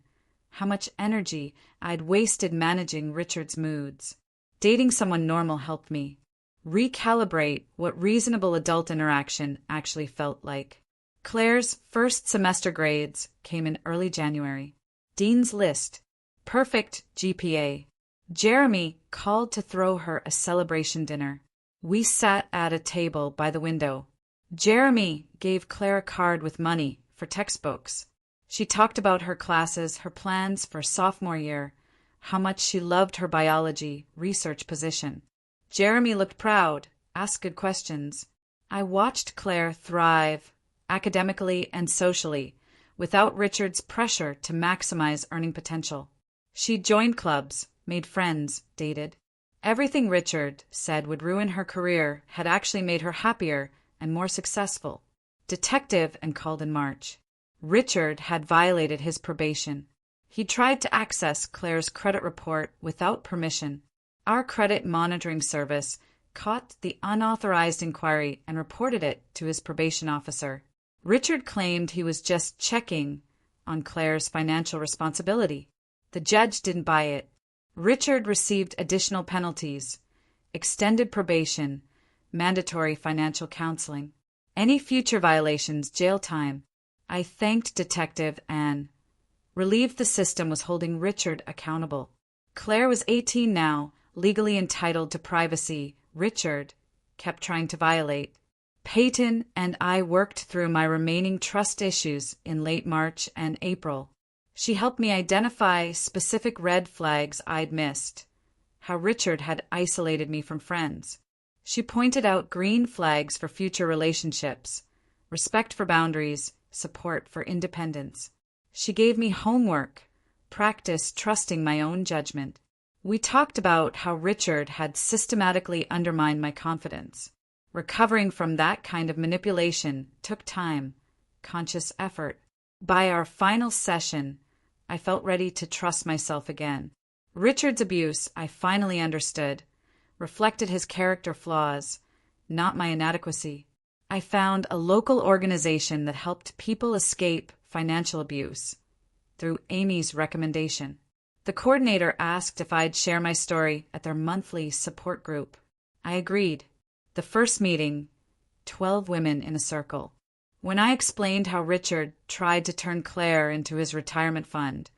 how much energy I'd wasted managing Richard's moods. Dating someone normal helped me recalibrate what reasonable adult interaction actually felt like. Claire's first semester grades came in early January. Dean's List, perfect GPA. Jeremy called to throw her a celebration dinner. We sat at a table by the window. Jeremy gave Claire a card with money for textbooks. She talked about her classes, her plans for sophomore year, how much she loved her biology research position. Jeremy looked proud, asked good questions. I watched Claire thrive, academically and socially, without Richard's pressure to maximize earning potential. She joined clubs, made friends, dated. Everything Richard said would ruin her career had actually made her happier and more successful. Detective and called in March. Richard had violated his probation. He tried to access Claire's credit report without permission. Our credit monitoring service caught the unauthorized inquiry and reported it to his probation officer. Richard claimed he was just checking on Claire's financial responsibility. The judge didn't buy it. Richard received additional penalties, extended probation, mandatory financial counseling. Any future violations, jail time. I thanked Detective Anne, relieved the system was holding Richard accountable. Claire was 18 now, legally entitled to privacy. Richard kept trying to violate. Peyton and I worked through my remaining trust issues in late March and April. She helped me identify specific red flags I'd missed, how Richard had isolated me from friends. She pointed out green flags for future relationships, respect for boundaries, support for independence. She gave me homework, practice trusting my own judgment. We talked about how Richard had systematically undermined my confidence. Recovering from that kind of manipulation took time, conscious effort. By our final session, I felt ready to trust myself again. Richard's abuse, I finally understood, reflected his character flaws, not my inadequacy. I found a local organization that helped people escape financial abuse through Amy's recommendation. The coordinator asked if I'd share my story at their monthly support group. I agreed. The first meeting, 12 women in a circle. When I explained how Richard tried to turn Claire into his retirement fund,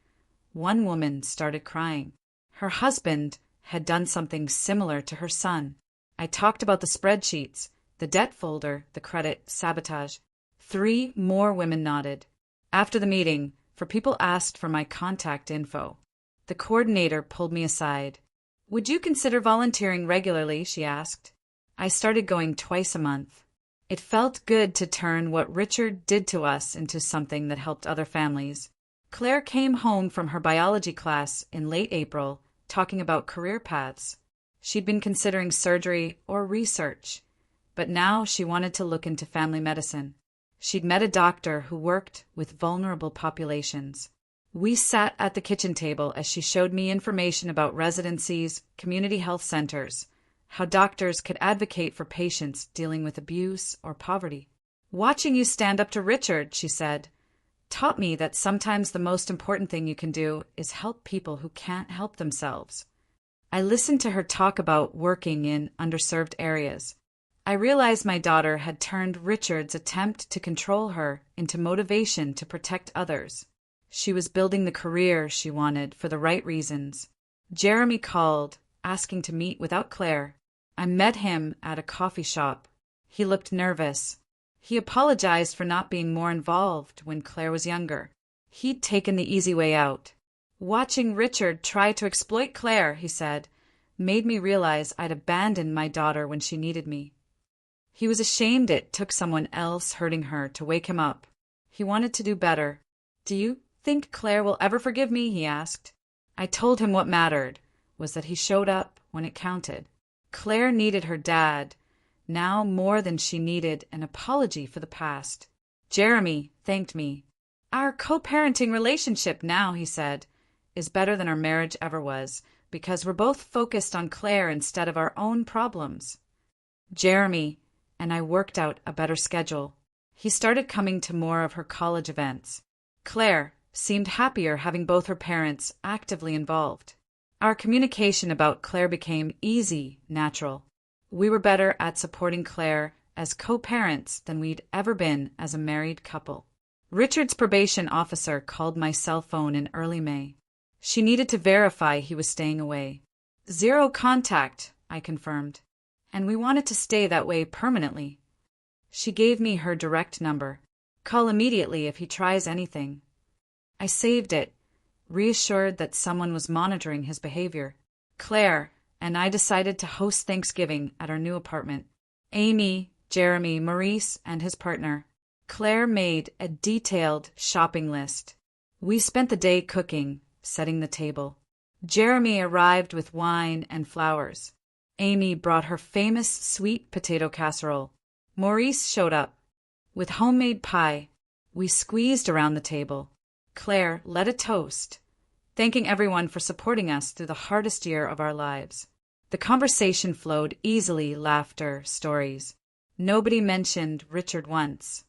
one woman started crying. Her husband had done something similar to her son. I talked about the spreadsheets, the debt folder, the credit, sabotage. 3 more women nodded. After the meeting, people asked for my contact info. The coordinator pulled me aside. "Would you consider volunteering regularly?" she asked. I started going twice a month. It felt good to turn what Richard did to us into something that helped other families. Claire came home from her biology class in late April, talking about career paths. She'd been considering surgery or research, but now she wanted to look into family medicine. She'd met a doctor who worked with vulnerable populations. We sat at the kitchen table as she showed me information about residencies, community health centers, how doctors could advocate for patients dealing with abuse or poverty. "Watching you stand up to Richard," she said, "taught me that sometimes the most important thing you can do is help people who can't help themselves." I listened to her talk about working in underserved areas. I realized my daughter had turned Richard's attempt to control her into motivation to protect others. She was building the career she wanted for the right reasons. Jeremy called, asking to meet without Claire. I met him at a coffee shop. He looked nervous. He apologized for not being more involved when Claire was younger. He'd taken the easy way out. "Watching Richard try to exploit Claire," he said, "made me realize I'd abandoned my daughter when she needed me." He was ashamed it took someone else hurting her to wake him up. He wanted to do better. "Do you think Claire will ever forgive me?" he asked. I told him what mattered was that he showed up when it counted. Claire needed her dad, now more than she needed an apology for the past. Jeremy thanked me. "Our co-parenting relationship now," he said, "is better than our marriage ever was, because we're both focused on Claire instead of our own problems." Jeremy and I worked out a better schedule. He started coming to more of her college events. Claire seemed happier having both her parents actively involved. Our communication about Claire became easy, natural. We were better at supporting Claire as co-parents than we'd ever been as a married couple. Richard's probation officer called my cell phone in early May. She needed to verify he was staying away. "0 contact," I confirmed. "And we want it to stay that way permanently." She gave me her direct number. "Call immediately if he tries anything." I saved it, reassured that someone was monitoring his behavior. Claire and I decided to host Thanksgiving at our new apartment. Amy, Jeremy, Maurice, and his partner. Claire made a detailed shopping list. We spent the day cooking, setting the table. Jeremy arrived with wine and flowers. Amy brought her famous sweet potato casserole. Maurice showed up with homemade pie. We squeezed around the table. Claire led a toast, thanking everyone for supporting us through the hardest year of our lives. The conversation flowed easily, laughter, stories. Nobody mentioned Richard once.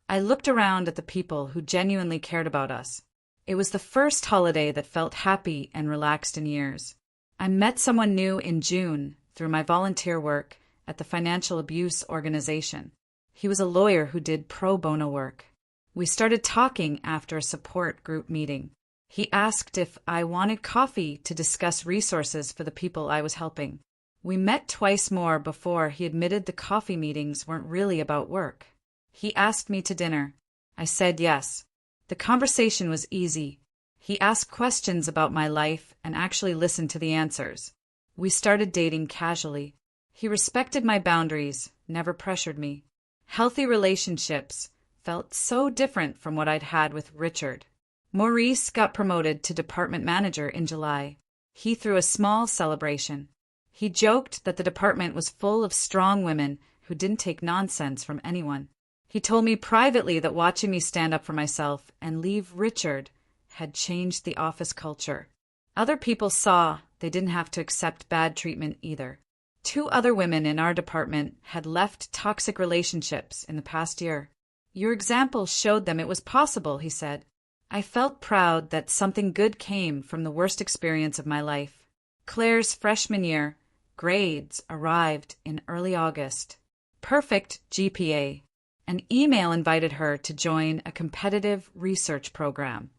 I looked around at the people who genuinely cared about us. It was the first holiday that felt happy and relaxed in years. I met someone new in June through my volunteer work at the financial abuse organization. He was a lawyer who did pro bono work. We started talking after a support group meeting. He asked if I wanted coffee to discuss resources for the people I was helping. We met twice more before he admitted the coffee meetings weren't really about work. He asked me to dinner. I said yes. The conversation was easy. He asked questions about my life and actually listened to the answers. We started dating casually. He respected my boundaries, never pressured me. Healthy relationships felt so different from what I'd had with Richard. Maurice got promoted to department manager in July. He threw a small celebration. He joked that the department was full of strong women who didn't take nonsense from anyone. He told me privately that watching me stand up for myself and leave Richard had changed the office culture. Other people saw they didn't have to accept bad treatment either. 2 other women in our department had left toxic relationships in the past year. "Your example showed them it was possible," he said. I felt proud that something good came from the worst experience of my life. Claire's freshman year, grades arrived in early August. Perfect GPA. An email invited her to join a competitive research program.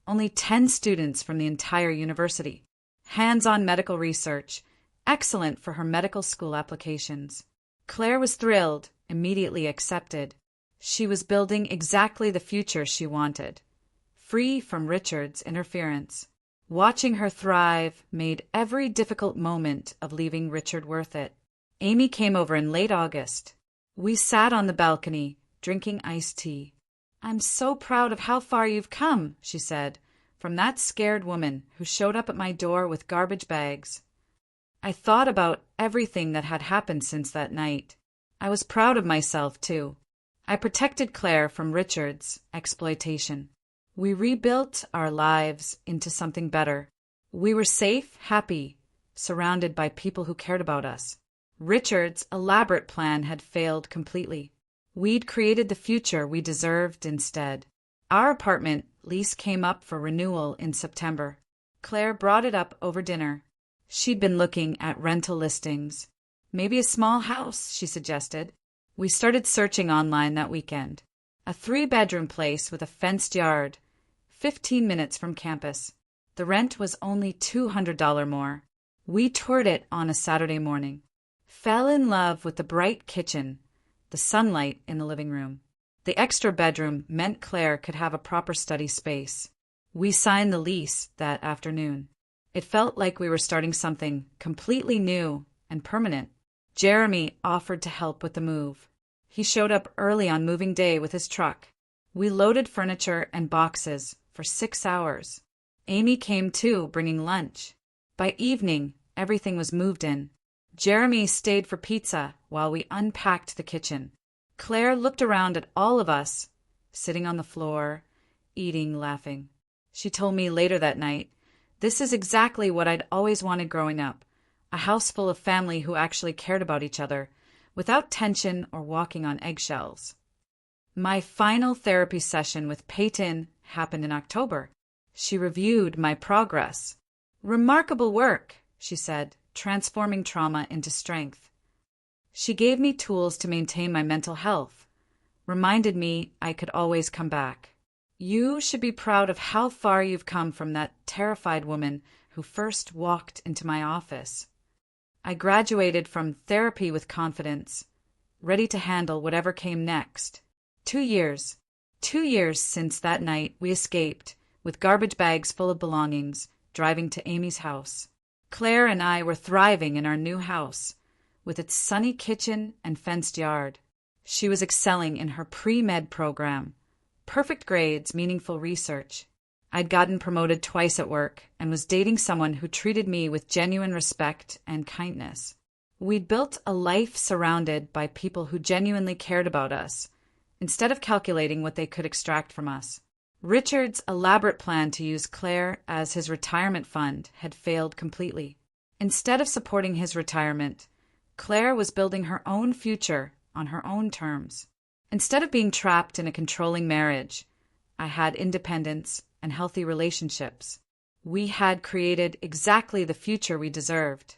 Only 10 students from the entire university. Hands-on medical research, excellent for her medical school applications. Claire was thrilled, immediately accepted. She was building exactly the future she wanted, free from Richard's interference. Watching her thrive made every difficult moment of leaving Richard worth it. Amy came over in late August. We sat on the balcony, drinking iced tea. "I'm so proud of how far you've come," she said, "from that scared woman who showed up at my door with garbage bags." I thought about everything that had happened since that night. I was proud of myself, too. I protected Claire from Richard's exploitation. We rebuilt our lives into something better. We were safe, happy, surrounded by people who cared about us. Richard's elaborate plan had failed completely. We'd created the future we deserved instead. Our apartment lease came up for renewal in September. Claire brought it up over dinner. She'd been looking at rental listings. Maybe a small house, she suggested. We started searching online that weekend. A 3-bedroom place with a fenced yard, 15 minutes from campus. The rent was only $200 more. We toured it on a Saturday morning. Fell in love with the bright kitchen, the sunlight in the living room. The extra bedroom meant Claire could have a proper study space. We signed the lease that afternoon. It felt like we were starting something completely new and permanent. Jeremy offered to help with the move. He showed up early on moving day with his truck. We loaded furniture and boxes for 6 hours. Amy came too, bringing lunch. By evening, everything was moved in. Jeremy stayed for pizza while we unpacked the kitchen. Claire looked around at all of us, sitting on the floor, eating, laughing. She told me later that night, "This is exactly what I'd always wanted growing up. A house full of family who actually cared about each other, without tension or walking on eggshells." My final therapy session with Peyton happened in October. She reviewed my progress. "Remarkable work," she said, "transforming trauma into strength." She gave me tools to maintain my mental health, reminded me I could always come back. "You should be proud of how far you've come from that terrified woman who first walked into my office." I graduated from therapy with confidence, ready to handle whatever came next. 2 years. 2 years since that night we escaped, with garbage bags full of belongings, driving to Amy's house. Claire and I were thriving in our new house, with its sunny kitchen and fenced yard. She was excelling in her pre-med program. Perfect grades, meaningful research. I'd gotten promoted twice at work and was dating someone who treated me with genuine respect and kindness. We'd built a life surrounded by people who genuinely cared about us, instead of calculating what they could extract from us. Richard's elaborate plan to use Claire as his retirement fund had failed completely. Instead of supporting his retirement, Claire was building her own future on her own terms. Instead of being trapped in a controlling marriage, I had independence and healthy relationships. We had created exactly the future we deserved.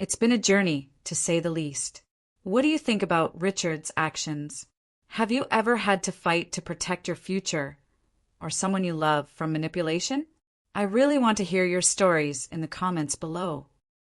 It's been a journey, to say the least. What do you think about Richard's actions? Have you ever had to fight to protect your future or someone you love from manipulation? I really want to hear your stories in the comments below.